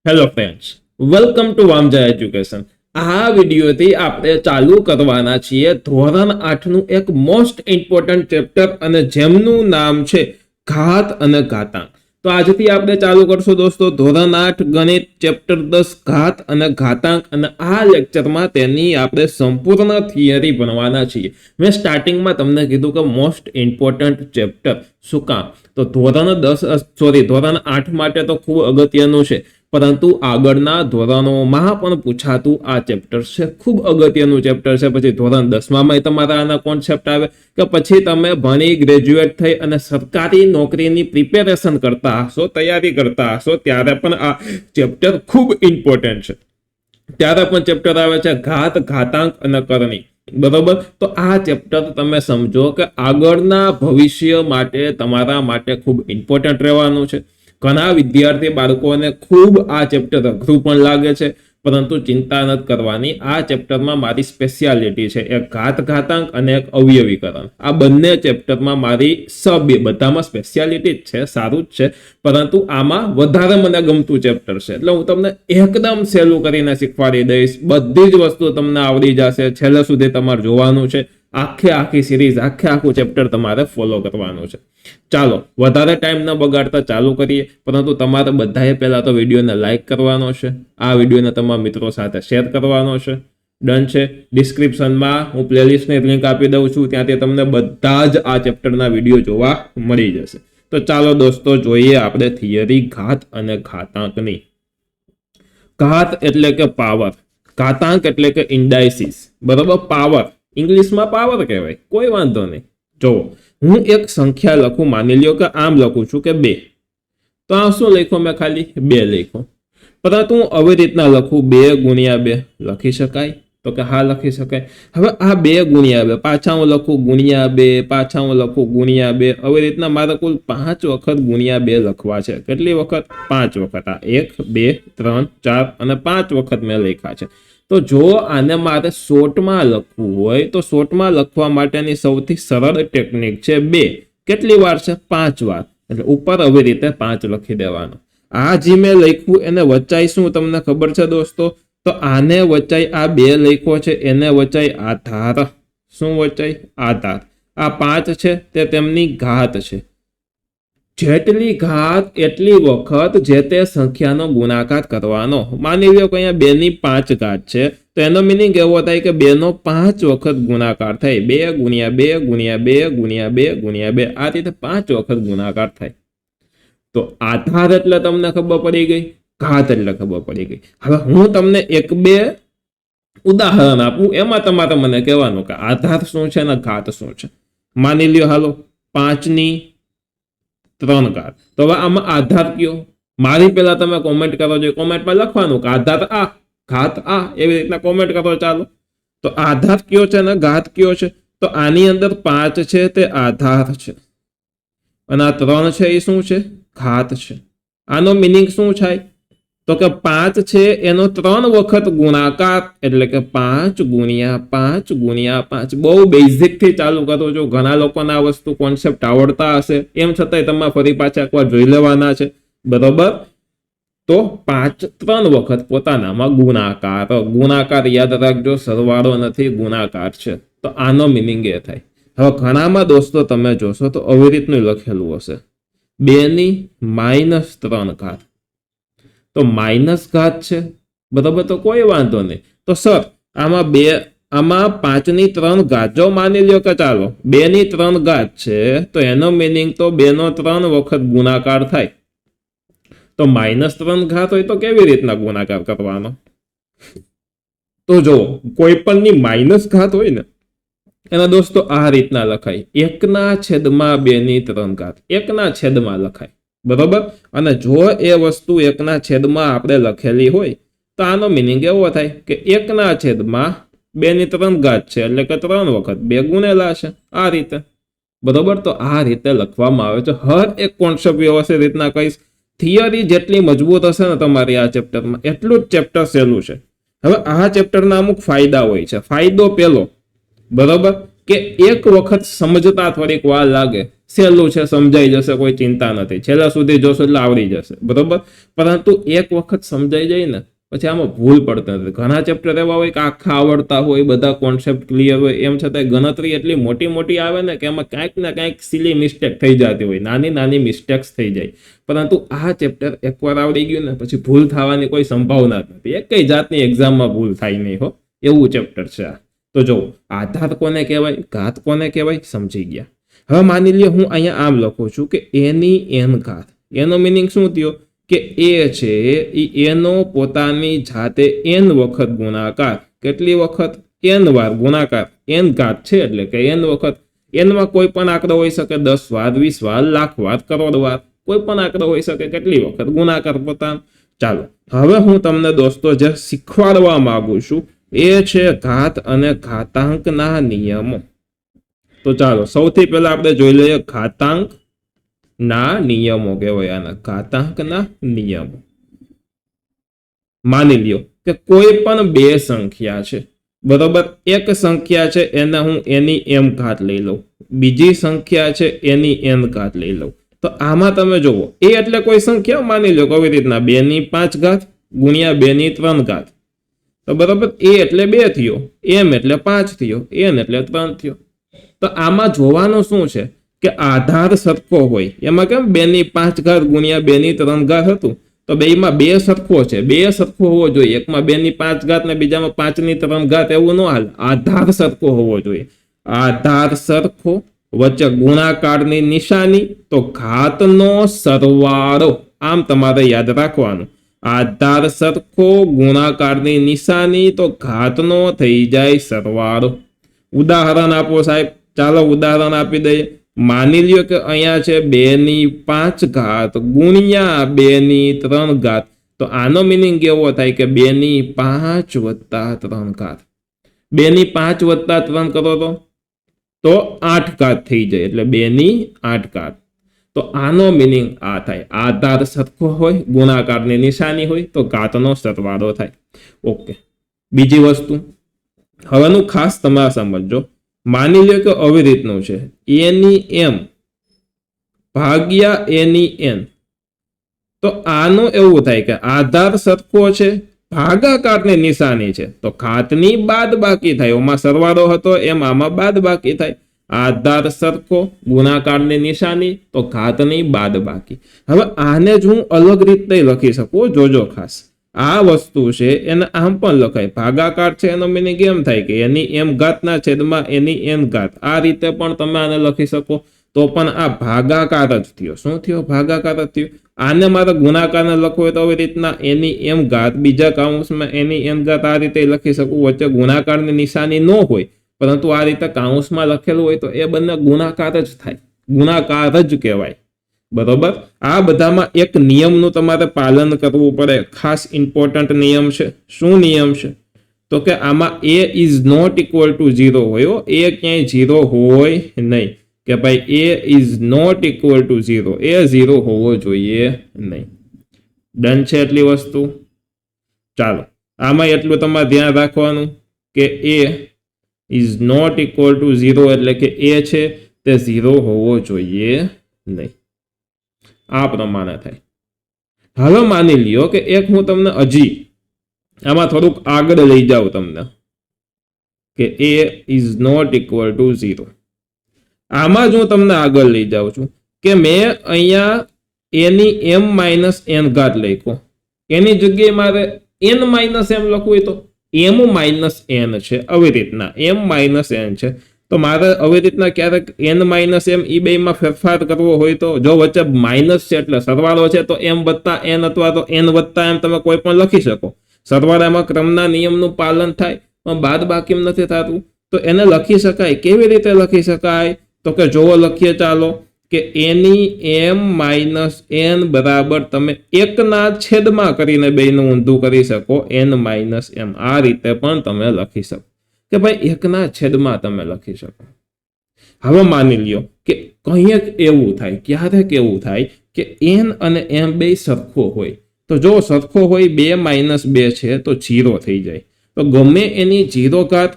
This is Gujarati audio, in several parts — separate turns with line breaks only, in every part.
Hello friends, welcome to Vamja education. આ વિડીયોથી આપણે ચાલુ કરવાના છીએ ધોરણ 8 નું એક મોસ્ટ ઇમ્પોર્ટન્ટ ચેપ્ટર અને જેમનું નામ છે ઘાત અને ઘાતાંક. તો આજથી આપણે ચાલુ કરશું દોસ્તો ધોરણ 8 ગણિત ચેપ્ટર 10 ઘાત અને ઘાતાંક, અને આ લેક્ચરમાં તેની આપણે સંપૂર્ણ થિયરી ભણવાના છીએ. મેં સ્ટાર્ટિંગમાં તમને કીધું કે મોસ્ટ ઇમ્પોર્ટન્ટ ચેપ્ટર. શું કામ? તો ધોરણ 8 માટે તો ખૂબ અગત્યનું છે, પરંતુ આગળના ધોરણોમાં પણ પૂછાતું આ ચેપ્ટર છે. ખૂબ અગત્યનું ચેપ્ટર છે. પછી ધોરણ 10માં તમારા આના કોન્સેપ્ટ આવે કે પછી તમે ભણી ગ્રેજ્યુએટ થઈ અને સરકારી નોકરીની પ્રિપેરેશન કરતા હશો, તૈયારી કરતા હશો, ત્યારે પણ આ ચેપ્ટર ખૂબ ઇમ્પોર્ટન્ટ છે. ત્યારે પણ ચેપ્ટર આવે છે ઘાત, ઘાતાંક અને કરણી. બરોબર? તો આ ચેપ્ટર તમે સમજો કે આગળના ભવિષ્ય માટે તમારા માટે ખૂબ ઇમ્પોર્ટન્ટ રહેવાનું છે. ઘણા વિદ્યાર્થી બાળકોને ખૂબ આ ચેપ્ટર અઘરું પણ લાગે છે, પરંતુ ચિંતા નથી કરવાની. આ ચેપ્ટરમાં મારી સ્પેશિયાલિટી છે એક ઘાત ઘાતાંક અને એક અવયવીકરણ. આ બંને ચેપ્ટરમાં મારી બધામાં સ્પેશિયાલિટી જ છે, સારું જ છે, પરંતુ આમાં વધારે મને ગમતું ચેપ્ટર છે. એટલે હું તમને એકદમ સહેલું કરીને શીખવાડી દઈશ. બધી જ વસ્તુ તમને આવડી જશે. છેલ્લે સુધી તમારે જોવાનું છે. આખી સિરીઝ, આખું ચેપ્ટર તમારે ફોલો કરવાનું છે. ચાલો વધારે ટાઈમ ન બગાડતા ચાલુ કરીએ. પરંતુ તમારે બધાએ પહેલા તો વિડીયોને લાઈક કરવાનો છે. આ વિડીયોને તમારા મિત્રો સાથે શેર કરવાનો છે. ડન છે? ડિસ્ક્રિપ્શનમાં હું પ્લેલિસ્ટની લિંક આપી દઉં છું, ત્યાંથી તમને બધા જ આ ચેપ્ટરના વિડીયો જોવા મળી જશે. તો ચાલો દોસ્તો જોઈએ આપણે થિયરી ઘાત અને ઘાતાંકની. ઘાત એટલે કે પાવર, ઘાતાંક એટલે કે ઇન્ડાઇસિસ. બરોબર? પાવર ઇંગ્લિશમાં પાવર કહેવાય, કોઈ વાંધો નહીં. જો હું એક સંખ્યા લખું, માની લ્યો કે આમ લખું છું કે 2, તો આ શું લખ્યું? મેં ખાલી 2 લખ્યું. પરંતુ હું આવી રીતના લખું 2 ગુણ્યા 2, લખી શકાય? તો કે હા, લખી શકાય. હવે આ 2 ગુણ્યા 2, પાછા હું લખું ગુણ્યા 2, પાછા હું લખું ગુણ્યા 2. આવી રીતના મારે કુલ 5 વખત ગુણ્યા 2 લખવા છે. કેટલી વખત? 5 વખત. આ 1, 2, 3, 4 અને 5 વખત મેં લખ્યા છે. તો જો આને મારે શોર્ટમાં લખવું હોય તો શોર્ટમાં લખવા માટેની સૌથી સરળ ટેકનિક છે 2. કેટલી વાર છે? 5 વાર. એટલે ઉપર આવી રીતે 5 લખી દેવાનો. આ જે મેં લખ્યું એને વચાઈ શું તમને ખબર છે દોસ્તો? તો આને વચાઈ આ 2 લખ્યો છે એને વચાઈ આધાર. શું વચાઈ? આધાર. આ 5 છે તે તેમની ઘાત છે. જેટલી ઘાત એટલી વખત જે તે સંખ્યાનો ગુણાકાર કરવાનો. માની લો કે અહીંયા 2 ની 5 ઘાત છે, તો એનો મિનિંગ એવો થાય કે 2 નો 5 વખત ગુણાકાર થાય. 2 ગુણ્યા 2 ગુણ્યા 2 ગુણ્યા 2 ગુણ્યા 2, આ રીતે 5 વખત ગુણાકાર થાય. તો આધાર એટલે તમને ખબર પડી ગઈ, ઘાત એટલે ખબર પડી ગઈ. હવે હું તમને 1-2 ઉદાહરણ આપું, એમાં તમારે મને કહેવાનું કે આધાર શું છે અને ઘાત શું છે. માની લ્યો હાલો 5 ની 3 ઘાત. તો હવે આમાં આધાર કયો? મારી પહેલા તમે કોમેન્ટ કરો છો, કોમેન્ટમાં લખવાનું કે આધાર આ, ઘાત આ, એવી રીતના કોમેન્ટ કરો. ચાલો, તો આધાર કયો છે અને ઘાત કયો છે? તો આની અંદર 5 છે તે આધાર છે, અને આ 3 છે એ શું છે? ઘાત છે. આનો મિનિંગ શું થાય? તો કે 5 છે એનો 3 વખત ગુણાકાર, એટલે કે 5 ગુણ્યા 5 ગુણ્યા 5. બહુ બેઝિક થી ચાલુ કરું છું. ઘણા લોકોને આ વસ્તુ કોન્સેપ્ટ આવડતા હશે, એમ છતાંય તમારે ફરી પાછા એકવાર જોઈ લેવાના છે. બરોબર? તો 5 3 વખત પોતાનામાં ગુણાકાર. ગુણાકાર યાદ રાખજો, સરવાળો નથી, ગુણાકાર છે. તો આનો મિનિંગ એ થાય. હવે ઘણામાં દોસ્તો તમે જોશો તો આવી રીતનું લખેલું હશે 2 ની -3 ઘાત. તો માઇનસ ઘાત છે. બરાબર? તો કોઈ વાંધો નહીં. તો સર આમાં 5 ની 3 ઘાત, જો માની લ્યો કે ચાલો 2 ની 3 ઘાત છે, તો એનો મિનિંગ તો 2 નો 3 વખત ગુણાકાર થાય. તો -3 ઘાત હોય તો કેવી રીતના ગુણાકાર કરવાનો? તો જો કોઈ પણ ની માઇનસ ઘાત હોય ને, એના દોસ્તો આ રીતના લખાય 1/2 ની 3 ઘાત. 1/2 લખાય. બરોબર? અને જો એ વસ્તુ 1/2 આપણે લખેલી હોય તો આનો મિનિંગ એવો થાય કે 1/2 ની 3 ઘાત છે, એટલે કે 3 વખત 2 ગુણેલા છે. આ રીતે. બરોબર? તો આ રીતે લખવામાં આવે છે. હર એક કોન્સેપ્ટ વ્યવસ્થિત રીતના કહીશ. થિયરી જેટલી મજબૂત હશે ને તમારી આ ચેપ્ટરમાં, એટલું જ ચેપ્ટર સહેલું છે. હવે આ ચેપ્ટરના અમુક ફાયદા હોય છે. ફાયદો પહેલો, બરોબર, કે એક વખત સમજતા થોડીક વાર લાગે. સહેલું છે, સમજાઈ જશે, કોઈ ચિંતા નથી, છેલ્લા સુધી જોશો એટલે આવડી જશે, બરોબર. પરંતુ એક વખત સમજાઈ જાય ને પછી આમાં ભૂલ પડતી નથી. ઘણા ચેપ્ટર એવા હોય કે આખા આવડતા હોય, બધા કોન્સેપ્ટ ક્લિયર હોય, એમ છતાં ગણતરી એટલી મોટી મોટી આવે ને કે એમાં ક્યાંક ને ક્યાંક સિલી મિસ્ટેક થઈ જતી હોય, નાની નાની મિસ્ટેક્સ થઈ જાય. પરંતુ આ ચેપ્ટર એકવાર આવડી ગયું ને પછી ભૂલ થવાની કોઈ સંભાવના જ નથી. એક જાતની એક્ઝામમાં ભૂલ થાય નહીં હો, એવું ચેપ્ટર છે આ. તો જો આધાર કોને કહેવાય, ઘાત કોને કહેવાય, સમજી ગયા. હવે માની લ્યો હું અહીંયા આમ લખું છું કે એની એન ઘાત. એનો મિનિંગ શું થયો કે એ છે એ એનો પોતાની જાતે n વખત ગુણાકાર. કેટલી વખત? n વાર ગુણાકાર. n ઘાત છે એટલે કે n વખત. n માં કોઈ પણ આંકડો હોઈ શકે, 10 વાર, 20 વાર, લાખ વાર, કરોડ વાર, કોઈ પણ આંકડો હોઈ શકે. કેટલી વખત ગુણાકાર પોતાનો. ચાલો હવે હું તમને દોસ્તો જે શીખવાડવા માંગુ છું એ છે ઘાત અને ઘાતાંકના નિયમો. તો ચાલો સૌથી પહેલા આપણે જોઈ લઈએ ઘાતાંક ના નિયમો. કહેવાય આના ઘાતાંકના નિયમો. માની લ્યો કે કોઈ પણ બે સંખ્યા છે, બરોબર. એક સંખ્યા છે એને હું એની m ઘાત લઈ લઉં, બીજી સંખ્યા છે એની n ઘાત લઈ લઉં. તો આમાં તમે જુઓ એ એટલે કોઈ સંખ્યા માની લો કેવી રીતના 2 ની 5 ઘાત ગુણ્યા 2 ની 3 ઘાત. તો બરોબર, a એટલે 2 થયો, m એટલે 5 થયો, n એટલે 3 થયો. તો આમાં જોવાનું શું છે કે આધાર સરખો હોય. એમાં કેમ 2 ની 5 ઘાત ગુણ્યા 2 ની 3 ઘાત હતું, તો બેમાં 2 સરખો છે, 2 સરખો હોવો જોઈએ. એકમાં 2 ની 5 ઘાત ને બીજામાં 5 ની 3 ઘાત, એવું ન હાલ. આધાર સરખો હોવો જોઈએ. આધાર સરખો, વચ્ચે ગુણાકારની નિશાની, તો ઘાતનો સરવાળો. આમ તમારે યાદ રાખવાનું. આધાર સરખો, ગુણાકારની નિશાની, તો ઘાતનો થઈ જાય સરવાળો. ઉદાહરણ આપો સાહેબ. ચાલો ઉદાહરણ આપી દઈએ. માની લ્યો કે અહીંયા છે 2 ની 5 ઘાત ગુણ્યા 2 ની 3 ઘાત. તો આનો મિનિંગ એવો થાય કે 2 ની 5 વત્તા 3 ઘાત. 2 ની 5 વત્તા 3 કરો તો 8 ઘાત થઈ જાય, એટલે 2 ની 8 ઘાત. તો આનો મિનિંગ આ થાય. આધાર સરખો હોય, ગુણાકારની નિશાની હોય, તો ઘાતનો સરવાળો થાય. ઓકે, બીજી વસ્તુ હવેનું ખાસ તમારે સમજો. માની લો કે આવી રીતનું છે a ની m ભાગ્યા a ની n. તો આનું એવું થાય કે આધાર સરખો છે, ભાગાકારની નિશાની છે, તો ઘાતની બાદ બાકી થાય. ઓમાં સરવાળો હતો એમ આમાં બાદ બાકી થાય. આધાર સરખો, ગુણાકારની નિશાની, તો ઘાતની બાદ બાકી. હવે આને જ હું અલગ રીતે લખી શકું. જોજો ખાસ, આ વસ્તુ છે એને આમ પણ લખાય. ભાગાકાર છે એનો મિનિંગ એમ થાય કે એની m ઘાતના છેદમાં એની n ઘાત. આ રીતે પણ તમે આને લખી શકો. તો પણ આ ભાગાકાર જ થયો. શું થયો? ભાગાકાર જ થયો. આને મારે ગુણાકારને લખવો હોય તો આવી રીતના એની m ઘાત, બીજા કાઉન્સમાં એની n ઘાત, આ રીતે લખી શકું. વચ્ચે ગુણાકારની નિશાની ન હોય, પરંતુ આ રીતે કાઉન્સમાં લખેલું હોય તો એ બંને ગુણાકાર જ થાય. ગુણાકાર જ કહેવાય, બરોબર. આ બધામાં એક નિયમનું તમારે પાલન કરવું પડે. ખાસ ઇમ્પોર્ટન્ટ નિયમ છે. શું નિયમ છે? તો કે આમાં a is not equal to 0 હોય. એ ક્યાંય 0 હોય નહીં. કે ભાઈ a is not equal to 0, એ 0 હોવો જોઈએ નહીં. ડન છે એટલી વસ્તુ. ચાલો આમાં એટલું તમારે ધ્યાન રાખવાનું કે a is not equal to 0 એટલે કે a છે તે 0 હોવો જોઈએ નહીં. આ પ્રમાણે થાય. હવે માની લ્યો કે એક હું તમને હજી આમાં થોડુંક આગળ લઈ જાઉં તમને કે a is not equal to 0. આમાં જ હું તમને આગળ લઈ જાઉં છું કે મેં અહીંયા એની m માઇનસ n ઘાત લખ્યો. એની જગ્યાએ મારે n માઇનસ m લખવું હોય તો m માઇનસ n છે. આવી રીતના m માઇનસ n છે. તો મારે આવી રીતના ક્યારેક n માઇનસ m એ બેમાં ફેરફાર કરવો હોય તો, જો વચ્ચે માઇનસ છે એટલે સરવાળો છે તો m વત્તા n અથવા તો n વત્તા m તમે કોઈ પણ લખી શકો. સરવાળામાં ક્રમના નિયમનું પાલન થાય, પણ બાદ બાકી નથી થતું. તો એને લખી શકાય. કેવી રીતે લખી શકાય? તો કે જોવો લખીએ. ચાલો કે એની m માઇનસ n બરાબર તમે 1 છેદમાં કરીને બેનું ઊંધું કરી શકો. n માઇનસ m આ રીતે પણ તમે લખી શકો કે ભાઈ 1 છેદમાં તમે લખી શકો. હવે માની લ્યો કે કંઈક એવું થાય, ક્યારેક એવું થાય કે n અને m બે સરખો હોય. તો જો સરખો હોય 2 - 2 છે તો 0 થઈ જાય. તો ગમે એની 0 ઘાત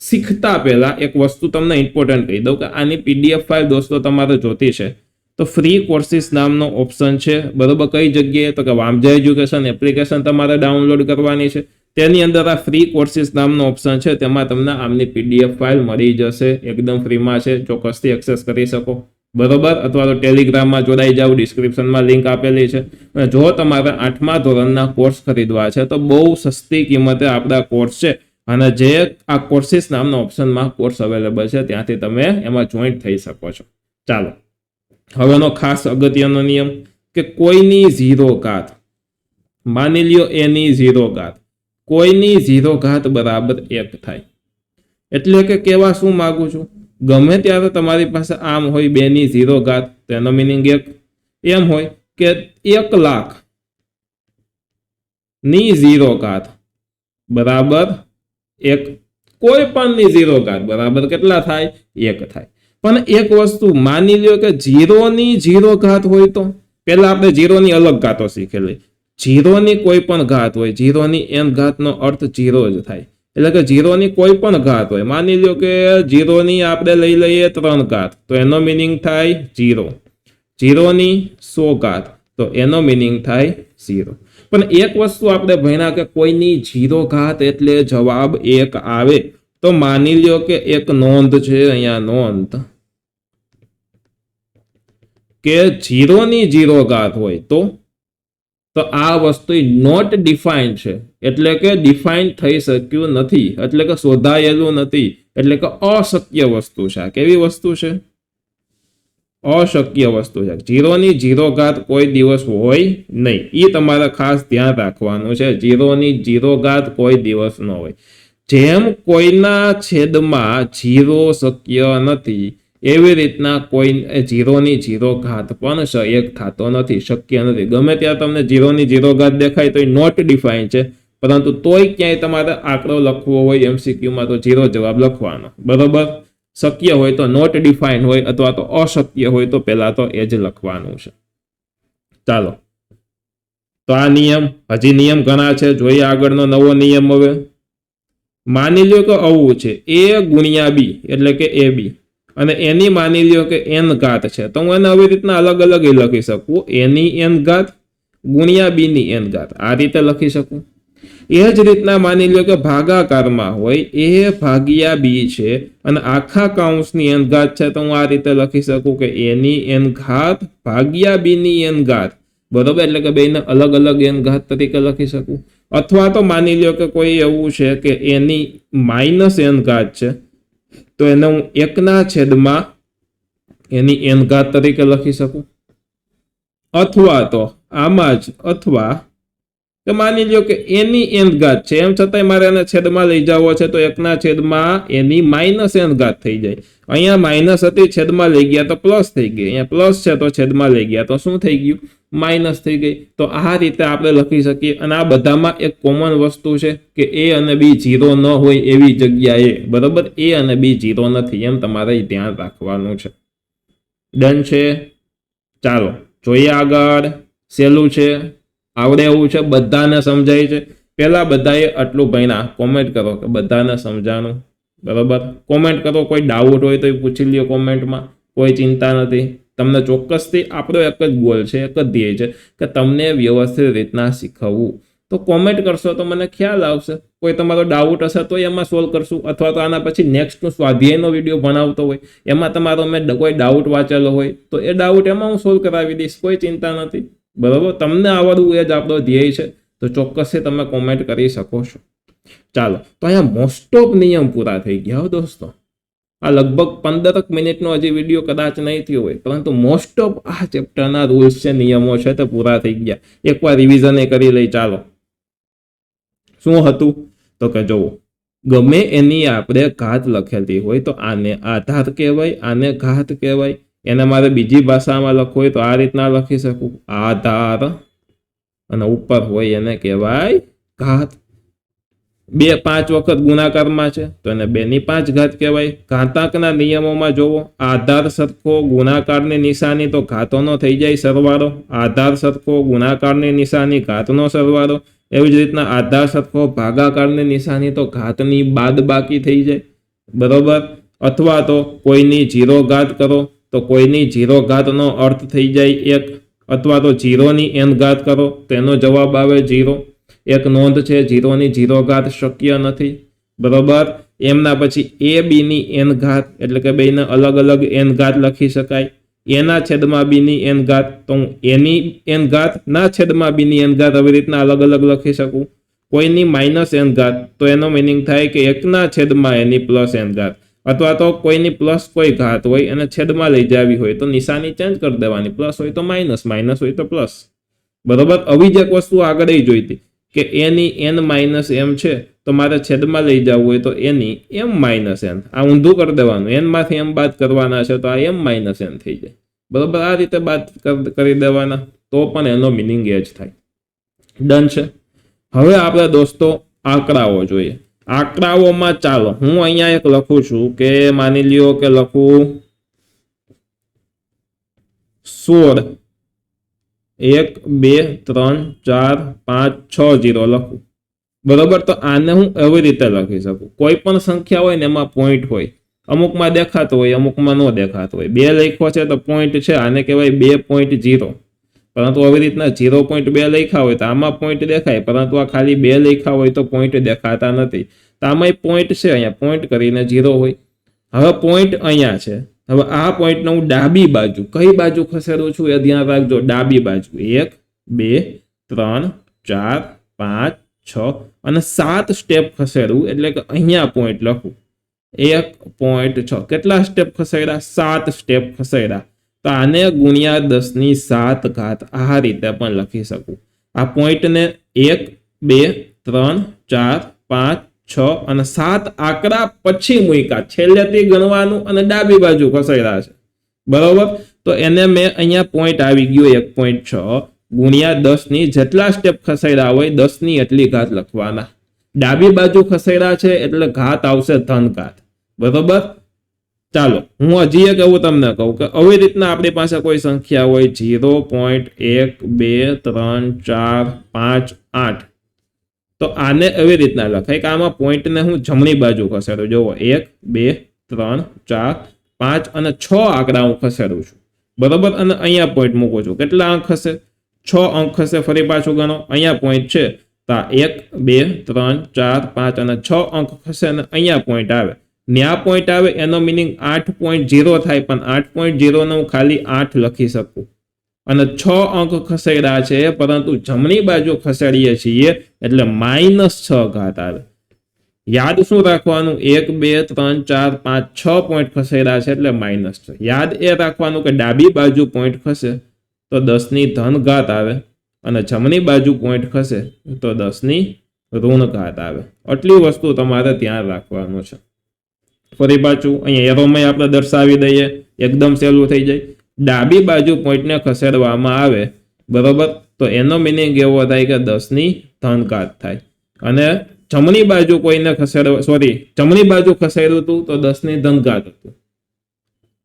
શીખતા પહેલા એક વસ્તુ તમને ઇમ્પોર્ટન્ટ કહી દઉં કે આની પીડીએફ ફાઇલ દોસ્તો તમારે જોતી છે તો ફ્રી કોર્સિસ નામનો ઓપ્શન છે, બરોબર. કઈ જગ્યાએ? તો કે વામજા એજ્યુકેશન એપ્લિકેશન તમારે ડાઉનલોડ કરવાની છે. તેની અંદર આ ફ્રી કોર્સિસ નામનો ઓપ્શન છે, તેમાં તમને આમની પીડીએફ ફાઇલ મળી જશે, એકદમ ફ્રીમાં છે, ચોક્કસથી એક્સેસ કરી શકો, બરોબર. અથવા તો ટેલિગ્રામમાં જોડાઈ જાવ, ડિસ્ક્રિપ્શનમાં લિંક આપેલી છે. અને જો તમારે 8મા ધોરણના કોર્સ ખરીદવા છે તો બહુ સસ્તી કિંમતે આપણા કોર્સ છે, અને જે આ કોર્સિસ નામના ઓપ્શનમાં કોર્સ અવેલેબલ છે ત્યાંથી તમે એમાં જોઈન્ટ થઈ શકો છો. ચાલો, હવેનો ખાસ અગત્યનો નિયમ કે કોઈની 0 ઘાત, માની લ્યો એની 0 ઘાત, કોઈની 0 ઘાત બરાબર 1 થાય. એટલે કે કહેવા શું માંગુ છું, ગમે ત્યારે તમારી પાસે આમ હોય 2ની 0 ઘાત, તો એનો મિનિંગ 1. એમ હોય કે 1 લાખ ની 0 ઘાત બરાબર 1, કોઈ પણની 0 ઘાત બરાબર કેટલા થાય? 1 થાય. પણ એક વસ્તુ માની લ્યો કે 0ની 0 ઘાત હોય તો પહેલા આપણે 0ની અલગ ઘાતો શીખેલી. 0ની કોઈ પણ ઘાત હોય, 0ની n ઘાતનો અર્થ 0 જ થાય. એટલે કે 0ની કોઈ પણ ઘાત હોય, માની લ્યો કે 0ની આપણે લઈ લઈએ 3 ઘાત, તો એનો મિનિંગ થાય 0. 0ની 100 ઘાત, તો એનો મિનિંગ થાય 0. પણ એક વસ્તુ આપણે ભણ્યા કે કોઈની 0 ઘાત એટલે જવાબ 1 આવે. તો માની લ્યો કે એક નોંધ છે, અહીંયા નોંધ કે 0ની 0 ઘાત હોય તો આ વસ્તુ નોટ ડિફાઇન્ડ છે, એટલે કે ડિફાઇન થઈ શક્યું નથી, એટલે કે શોધાયેલું નથી, એટલે કે અશક્ય વસ્તુ છે. કેવી વસ્તુ છે? અશક્ય વસ્તુ છે. 0ની 0 ઘાત કોઈ દિવસ હોય નહીં, એ તમારે ખાસ ધ્યાન રાખવાનું છે. 0ની 0 ઘાત કોઈ દિવસ ન હોય. જેમ કોઈના છેદમાં 0 શક્ય નથી, એવી રીતના કોઈ 0ની 0 ઘાત પણ 1 થતો નથી, શક્ય નથી. ગમે ત્યાં તમને 0ની 0 ઘાત દેખાય તો એ નોટ ડિફાઇન છે, પરંતુ તોય ક્યાંય તમારે આંકડો લખવો હોય MCQમાં તો 0 જવાબ લખવાનો, બરોબર. શક્ય હોય તો નોટ ડિફાઇન હોય, અથવા તો અશક્ય હોય તો પહેલા તો એ જ લખવાનું છે. ચાલો, તો આ નિયમ, હજી નિયમ ઘણા છે, જોઈએ આગળનો નવો નિયમ. હવે માની લ્યો કે આવું છે a ગુણ્યા b, એટલે કે ab, અને એની માની લ્યો કે n ઘાત છે, તો હું એને આવી રીતના અલગ અલગ લખી શકું. એની n ઘાત ગુણ્યા b ની n ઘાત, આ રીતે લખી શકું. એ જ રીતના માની લ્યો કે ભાગાકારમાં હોય a ભાગ્યા b છે, અને આખા કૌંસની n ઘાત છે, તો હું આ રીતે લખી શકું કે એની n ઘાત ભાગ્યા b ની n ઘાત, બરોબર. એટલે કે બેને અલગ અલગ n ઘાત તરીકે લખી શકું. અથવા તો માની લ્યો કે કોઈ એવું છે કે એની માઇનસ n ઘાત છે, તો એને હું 1ના છેદમાં એની n ઘાત તરીકે લખી શકું. અથવા તો આમાં જ, અથવા કે માની લ્યો કે એની n ઘાત છે, એમ છતાંય મારે એને છેદમાં લઈ જવો છે, તો 1ના છેદમાં એની માઇનસ n ઘાત થઈ જાય. અહીંયા માઇનસ હતી, છેદમાં લઈ ગયા તો પ્લસ થઈ ગઈ. અહીંયા પ્લસ છે તો છેદમાં લઈ ગયા તો શું થઈ ગયું? માઇનસ થઈ ગઈ. તો આ રીતે આપણે લખી શકીએ. અને આ બધામાં એક કોમન વસ્તુ છે કે a અને b 0 ન હોય એવી જગ્યાએ, બરોબર, a અને b 0 નથી, એમ તમારે ધ્યાન રાખવાનું છે. ડન છે? ચાલો જોઈએ આગળ. સહેલું છે, આવડે એવું છે, બધાને સમજાય છે. પહેલા બધાએ આટલું ભણ્યા, કોમેન્ટ કરો કે બધાને સમજાણું, બરોબર. કોમેન્ટ કરો, કોઈ ડાઉટ હોય તો એ પૂછી લ્યો કોમેન્ટમાં, કોઈ ચિંતા નથી. તમને ચોક્કસથી આપણો એક જ ગોલ છે, એક જ ધ્યેય છે કે તમને વ્યવસ્થિત રીતના શીખવવું. તો કોમેન્ટ કરશો તો મને ખ્યાલ આવશે. કોઈ તમારો ડાઉટ હશે તો એમાં સોલ્વ કરશું, અથવા તો આના પછી નેક્સ્ટનો સ્વાધ્યાયનો વિડીયો ભણાવતો હોય, એમાં તમારો મેં કોઈ ડાઉટ વાંચેલો હોય તો એ ડાઉટ એમાં હું સોલ્વ કરાવી દઈશ, કોઈ ચિંતા નથી, બરોબર. તમને આવડવું એ જ આપણો ધ્યેય છે, તો ચોક્કસથી તમે કોમેન્ટ કરી શકો છો. ચાલો, તો અહીંયા મોસ્ટ ઓફ નિયમ પૂરા થઈ ગયા હો દોસ્તો. આ લગભગ 15 મિનિટનો હજી વિડીયો કદાચ નહીં થયો હોય, પરંતુ મોસ્ટ ઓફ આ ચેપ્ટરના રૂલ્સ છે, નિયમો છે, તે પૂરા થઈ ગયા. એકવાર રિવિઝન કરી લઈ. ચાલો, શું હતું? તો કે જુઓ, ગમે એની આપણે ઘાત લખેલી હોય તો આને આધાર કહેવાય, આને ઘાત કહેવાય. એને મારે બીજી ભાષામાં લખવું હોય તો આ રીતના લખી શકું, આધાર, અને ઉપર હોય એને કહેવાય ઘાત. 2 5 વખત ગુણાકારમાં છે તો એને 2ની 5 ઘાત કહેવાય. ઘાતાંકના નિયમોમાં જોવો, આધાર સરખો ગુણાકારની નિશાની તો ઘાતોનો થઈ જાય સરવાળો, આધાર સરખો ગુણાકારની નિશાની ઘાતનો સરવાળો. એવી જ રીતના આધાર સરખો ભાગાકારની નિશાની તો ઘાતની બાદબાકી થઈ જાય. બરોબર, અથવા તો કોઈની 0 ઘાત કરો તો કોઈની 0 ઘાતનો અર્થ થઈ જાય 1, અથવા તો 0 ની n ઘાત કરો તો એનો જવાબ આવે 0. એક નોંધ છે, 0 ની 0 ઘાત શક્ય નથી. બરોબર, એમના પછી a b ની n ઘાત એટલે કે બેને અલગ અલગ n ઘાત લખી શકાય. એના છેદમાં b ની n ઘાત તો હું એની n ઘાત ના છેદમાં b ની n ઘાત આવી રીતના અલગ અલગ લખી શકું. કોઈની -n ઘાત તો એનો મીનિંગ થાય કે 1 ના છેદમાં એની +n ઘાત, અથવા તો કોઈની પ્લસ કોઈ ઘાત હોય અને છેદમાં લઈ જાવી હોય તો નિશાની ચેન્જ કરી દેવાની, પ્લસ હોય તો માઇનસ, માઇનસ હોય તો પ્લસ. બરોબર, આવી જ એક વસ્તુ આગળ જોઈતી કે a ની n - m છે તો મારે છેદમાં લઈ જવું હોય તો એની m - n, આ ઊંધું કરી દેવાનું, n માંથી m બાદ કરવાના છે તો આ m - n થઈ જાય. બરોબર, આ રીતે બાદ કરી દેવાના તો પણ એનો મિનિંગ એ જ થાય. ડન છે. હવે આપણે દોસ્તો આંકડાઓ જોઈએ. આંકડાઓમાં ચાલો હું અહીંયા એક લખું છું કે માની લ્યો કે લખું 16, 1 2 3 4 5 6 0 લખું. બરોબર, તો આને હું એવી રીતે લખી શકું, કોઈ પણ સંખ્યા હોય ને એમાં પોઈન્ટ હોય, અમુકમાં દેખાતો હોય અમુકમાં ન દેખાતો હોય. 2 લખ્યો છે તો પોઈન્ટ છે, આને કહેવાય 2.0. પરંતુ આવી રીતના 0.2 લખ્યા હોય તો આમાં પોઈન્ટ દેખાય, પરંતુ આ ખાલી 2 લખ્યા હોય તો પોઈન્ટ દેખાતા નથી. તો આમાં પોઈન્ટ છે, અહીંયા પોઈન્ટ કરીને 0 હોય. હવે પોઈન્ટ અહીંયા છે, હવે આ પોઈન્ટને હું ડાબી બાજુ કઈ બાજુ ખસેડું છું એ ધ્યાન રાખજો. ડાબી બાજુ 1 2 3 4 5 6 અને 7 સ્ટેપ ખસેડવું, એટલે કે અહીંયા પોઈન્ટ લખું 1.6. કેટલા સ્ટેપ ખસેડ્યા? 7 સ્ટેપ ખસેડ્યા. તો આને ગુણ્યા 10 ની 7 ઘાત આ રીતે પણ લખી શકું. આ પોઈન્ટને 1 2 3 4 5 6 અને 7 આંકડા પછી મૂક્યા, છેલ્લેથી ગણવાનું અને ડાબી બાજુ ખસેડ્યા છે. બરોબર, તો એને મેં અહીંયા પોઈન્ટ આવી ગયો 1.6 ગુણ્યા 10 ની જેટલા સ્ટેપ ખસેડ્યા હોય 10 ની એટલી ઘાત લખવાના. ડાબી બાજુ ખસેડ્યા છે એટલે ઘાત આવશે ધન ઘાત. બરોબર, ચાલો હું હજી એક એવું તમને કહું કે આવી રીતના આપણી પાસે કોઈ સંખ્યા હોય 0.1 2 3 4 5 8, તો આને એવી રીતના લખાય કે આમાં પોઈન્ટને હું જમણી બાજુ ખસેડું. જોવો 1 2 3 4 5 અને 6 આંકડા હું ખસેડું છું. બરોબર, અને અહીંયા પોઈન્ટ મૂકું છું. કેટલા અંક હશે? 6 અંક હશે. ફરી પાછું ગણો, અહીંયા પોઈન્ટ છે તો 1 2 3 4 5 અને 6 અંક હશે અને અહીંયા પોઈન્ટ આવે. ન્યા પોઈન્ટ આવે એનો મિનિંગ 8.0 થાય, પણ 8.0 ને હું ખાલી 8 લખી શકું. અને 6 અંક ખસેડ્યા છે પરંતુ જમણી બાજુ ખસેડીએ છીએ એટલે -6 ઘાત આવે. યાદ શું રાખવાનું? 1 2 3 4 5 6 પોઈન્ટ ખસેડ્યા છે એટલે -6. યાદ એ રાખવાનું કે ડાબી બાજુ પોઈન્ટ ખસે તો 10 ની ધન ઘાત આવે અને જમણી બાજુ પોઈન્ટ ખસે તો 10 ની ઋણ ઘાત આવે. આટલી વસ્તુ તમારે ધ્યાન રાખવાનું છે. ફરી પાછું અહીંયા એરોમાં આપણે દર્શાવી દઈએ, એકદમ સહેલું થઈ જાય. ડાબી બાજુ પોઈન્ટને ખસેડવામાં આવે, બરોબર, તો એનો મિનિંગ એવો થાય કે 10 ની ધન ઘાત થાય. અને જમણી બાજુ કોઈને જમણી બાજુ ખસેડ્યું હતું તો 10 ની ધન ઘાત હતું.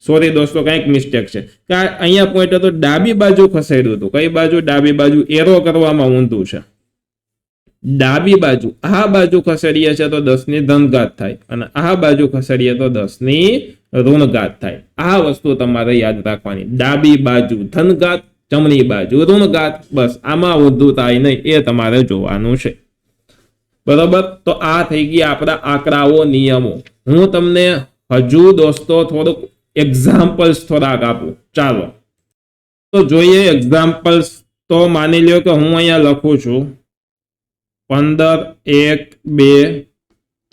સોરી દોસ્તો, કંઈક મિસ્ટેક છે કે અહીંયા પોઈન્ટ હતો, ડાબી બાજુ ખસેડ્યું હતું. કઈ બાજુ? ડાબી બાજુ. એરો કરવામાં ઊંધું છે. ડાબી બાજુ આ બાજુ ખસેડીએ છે તો 10 ની ધન ઘાત થાય અને આ બાજુ ખસેડીએ તો 10 ની ઋણ ઘાત થાય. આ વસ્તુ તમારે યાદ રાખવાની. ડાબી બાજુ ધન ઘાત, જમણી બાજુ ઋણ ઘાત. બસ, આમાં ઊંધું થાય નહીં એ તમારે જોવાનું છે. બરોબર, તો આ થઈ ગયા આપણા આંકડાઓ નિયમો. હું તમને હજુ દોસ્તો થોડુંક એક્ઝામ્પલ્સ થોડાક આપું. ચાલો તો જોઈએ એક્ઝામ્પલ્સ. તો માની લ્યો કે હું અહીંયા લખું છું 15 1 2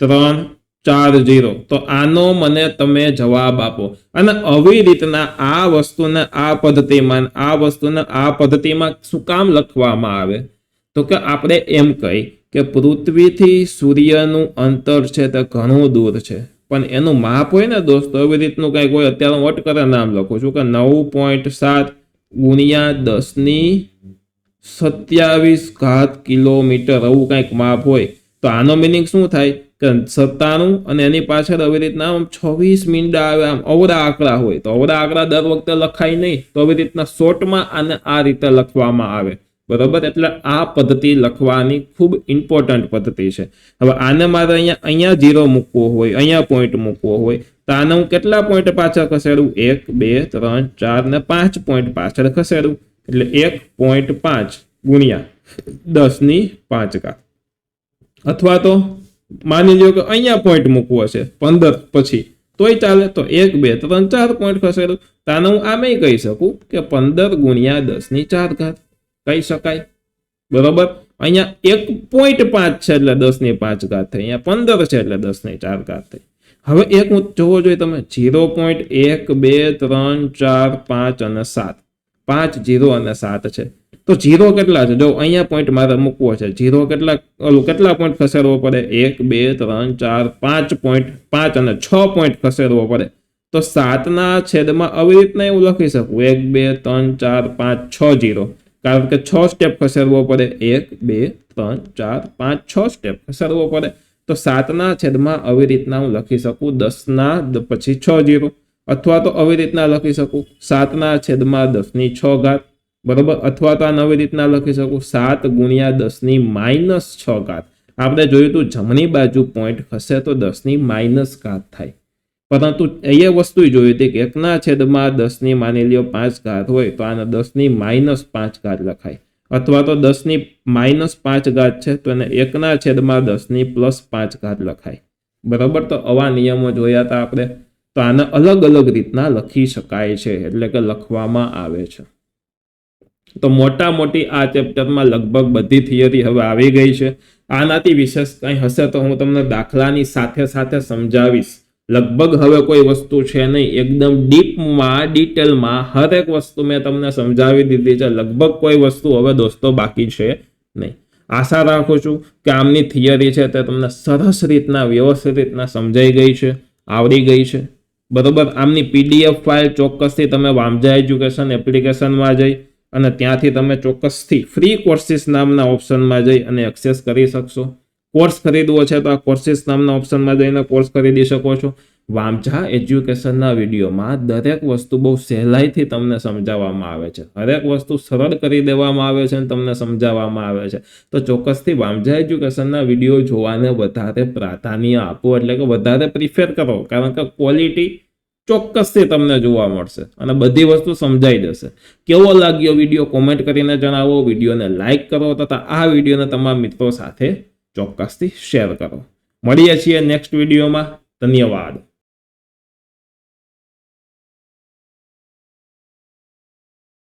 3 4 0. તો આનો મને તમે જવાબ આપો. અને આવી રીતના આ વસ્તુને આ પદ્ધતિમાં, આ વસ્તુને આ પદ્ધતિમાં શું કામ લખવામાં આવે? તો કે આપણે એમ કહી કે પૃથ્વીથી સૂર્યનું અંતર છે તે ઘણું દૂર છે, પણ એનું માપ હોય ને દોસ્તો એવી રીતનું કંઈક હોય. અત્યારે હું અટકરે નામ લખું છું કે 9.7 ગુણ્યા 10 ની 27 ઘાત કિલોમીટર, આવું કંઈક માપ હોય. તો આનો મિનિંગ શું થાય કે 97 અને એની પાછળ આવી રીતના 26 મીંડા આવે. આમ અવળા આંકડા હોય તો અવળા આંકડા દર વખતે લખાય નહીં, તો આવી રીતના શોર્ટમાં આને આ રીતે લખવામાં આવે. બરોબર, એટલે આ પદ્ધતિ લખવાની ખૂબ ઇમ્પોર્ટન્ટ પદ્ધતિ છે. હવે આને મારે અહીંયા 0 મૂકવો હોય, અહીંયા પોઈન્ટ મૂકવો હોય, તો આને હું કેટલા પોઈન્ટ પાછળ ખસેડું? 1 2 3 4 ને 5 પોઈન્ટ પાછળ ખસેડું, એટલે 1.5 ગુણ્યા 10⁵ અથવા તો માની લો કે અહીંયા પોઈન્ટ મૂકવો છે 15 પછી, તોય ચાલે. તો 1 2 3 4 પોઈન્ટ ખસેડું, તો આને હું આમે કહી શકું કે 15 ગુણ્યા 10⁵ કહી શકાય. બરોબર, અહીંયા 1.5 છે એટલે 10⁵ થઈ, અહીંયા 15 છે એટલે 10⁵ થઈ. હવે એક હું જોવો જોઈએ તમે, 0.1 2 3 4 5 અને 7, 5 0 અને 7 છે. તો 0 કેટલા છે? જો અહીંયા પોઈન્ટ મારે મૂકવો છે, 0 કેટલા પોઈન્ટ ખસેડવો પડે? 1 2 3 4 5 પોઈન્ટ, 5 અને 6 પોઈન્ટ ખસેડવો પડે. તો 7/છેદમાં આવી રીતના એવું લખી શકું, 1 2 3 4 5 6 0, કારણ કે 6 સ્ટેપ ખસેડવો પડે. 1 2 3 4 5 6 સ્ટેપ ખસેડવો પડે. તો 7/છેદમાં આવી રીતના હું લખી શકું 10 પછી 6 0, અથવા તો આવી રીતના લખી શકું 7/10 6. બરોબર, અથવા તો આ નવી રીતના લખી શકું 7 ગુણ્યા 10⁻6. આપણે જોયું તું જમણી બાજુ પોઈન્ટ ખસે તો 10⁻. થાય, પરંતુ એ વસ્તુ જોઈ હતી કે 1/10 માની લ્યો 5 હોય તો આને 10⁻5 લખાય, અથવા તો 10⁻5 છે તો એને 1/10 લખાય. બરોબર, તો આવા નિયમો જોયા હતા આપણે. તો આને અલગ અલગ રીતના લખી શકાય છે, એટલે કે લખવામાં આવે છે. તો મોટા મોટી આ ચેપ્ટરમાં લગભગ બધી થિયરી હવે આવી ગઈ છે. આનાથી વિશેષ કંઈ હશે તો હું તમને દાખલાની સાથે સાથે સમજાવીશ. લગભગ હવે કોઈ વસ્તુ છે નહીં, એકદમ ડીપમાં ડિટેલમાં હરેક વસ્તુ મેં તમને સમજાવી દીધી છે. લગભગ કોઈ વસ્તુ હવે દોસ્તો બાકી છે નહીં. આશા રાખું છું કે આમની થિયરી છે તે તમને સરસ રીતના વ્યવસ્થિત રીતના સમજાઈ ગઈ છે, આવડી ગઈ છે. બરોબર, આમની PDF ફાઇલ ચોક્કસથી તમે વામજા એજ્યુકેશન એપ્લિકેશનમાં જઈ અને ત્યાંથી તમે ચોક્કસથી ફ્રી કોર્સિસ નામના ઓપ્શનમાં જઈ અને એક્સેસ કરી શકશો. કોર્સ ખરીદવો છે તો આ કોર્સિસ નામના ઓપ્શનમાં જઈને કોર્સ ખરીદી શકો છો. વામજા એજ્યુકેશનના વિડીયોમાં દરેક વસ્તુ બહુ સહેલાઈથી તમને સમજાવવામાં આવે છે, હરેક વસ્તુ સરળ કરી દેવામાં આવે છે અને તમને સમજાવવામાં આવે છે. તો ચોક્કસથી વામજા એજ્યુકેશનના વિડીયો જોવાને વધારે પ્રાધાન્ય આપો, એટલે કે વધારે પ્રિફર કરો, કારણ કે ક્વોલિટી ચોક્કસથી તમને જોવા મળશે અને બધી વસ્તુ સમજાઈ જશે. કેવો લાગ્યો વિડીયો કોમેન્ટ કરીને જણાવો, વિડીયોને લાઈક કરો તથા આ વિડીયોને તમારા મિત્રો સાથે ચોક્કસથી શેર કરો. મળીએ છીએ નેક્સ્ટ વિડીયોમાં. ધન્યવાદ.